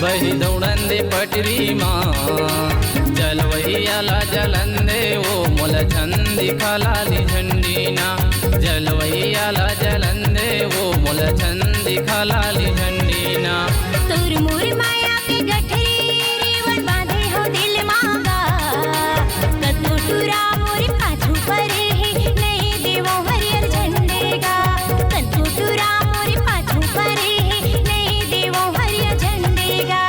बही दौड़न दे पटरी माँ जलवैयाला जलंदे वो मोल छंदी खलाली झंडी ना जलवैयाला जलंदे वो मोल छंदी खलाली झंडी ना। तुर मुर माया के गठरी रेवन बांधे हो दिल मांगा कतो टूरा मोर पाछू परे है नहीं देवो हरियर झंडे गा कतो टूरा मोर पाछू परे है नहीं देवो हरियर झंडे गा।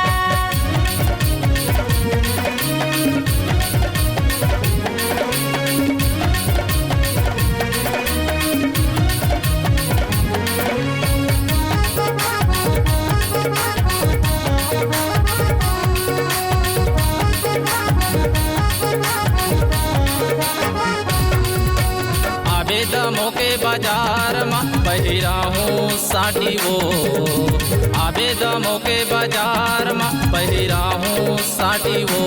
दमों के बाजार में पहिरा हूँ साटी वो आबे दमों के बाजार में पहिरा हूँ साटी वो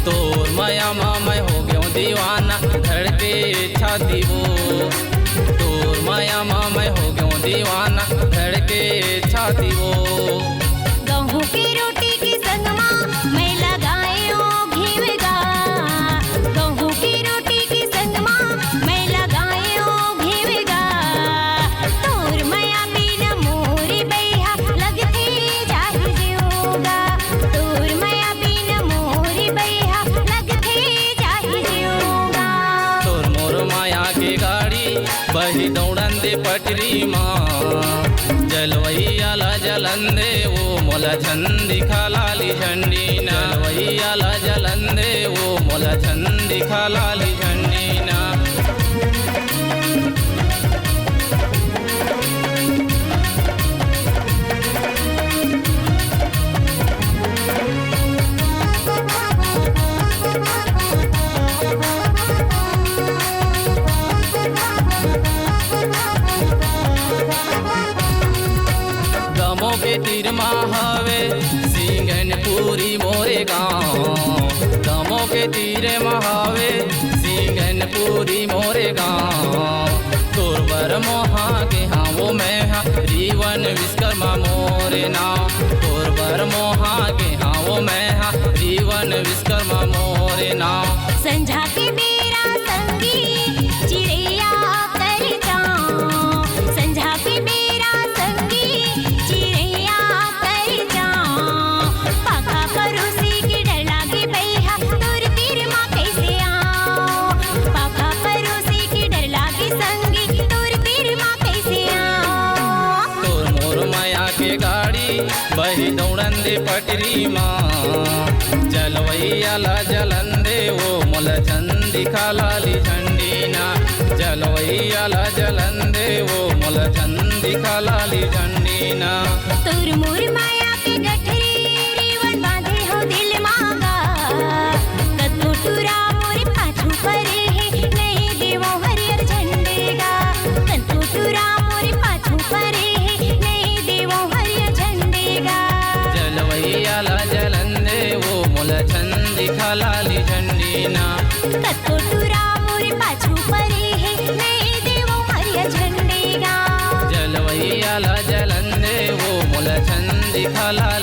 तोर माया मैं हो गयो दीवाना धड़के छाती वो तोर माया मैं हो गयो दीवाना धड़के छाती वो। गेहूं की रोटी की संग मां मैं लगाए ओ घीवेगा गेहूं की रोटी की संग मां मैं लगाए ओ घीवेगा तोर माया बिना मोरी बैहा लगते जाहि जीऊगा तोर माया बिना मोरी बैहा लगते जाहि जीऊगा। तोर मोर माया की गाड़ी बही दौड़न दे पटरी माँ जलवैयाला जलंदे वो मोल छंदी खलाली झंडी ना जलवैयाला जलंदे वो मोल छंदी खलाली झंडी ना। दमों के तीर हवे सिंगनपुरी मोरे गाँव दमों के तीर हवे सिंगनपुरी मोरे गाँव तोर बर मोहा के हाँ वो मैं हाँ जीवन विश्वकर्मा मोरे नाम तोर बर मोहा के हाँ वो मैं हाँ जीवन विश्वकर्मा मोरे नाम। संझा के बेरा संगी चिड़ैया करता संझा के बेरा संगी चिड़ैया करता पाखा परोसी के डर लागे बैहा तोर तीर माँ कैसे आओ पाखा परोसी के डर लागे संगी तोर तीर माँ कैसे आओ। तोर मोर माया के गाड़ी बही दौड़न दे पटरी माँ जलवैयाला जलंदे वो मोल छंदी खलाली झंडी ना जलवैयाला जलंदे वो मोल छंदी खलाली झंडी ना। तुर मुर माया के गठरी रेवन बांधे हो दिल मांगा कतो टूरा मोर पाछू परे है नहीं देवो हरियर झंडे गा कतो टूरा मोर पाछू परे है नहीं देवो हरियर झंडे गा। जलवैयाला जलंदे वो मोल छंदी खलाली झंडी ना कतो टूरा मोर पाछू परे है नहीं देवो हरियर झंडे गा जलवैयाला जलंदे वो मोल छंदी खलाली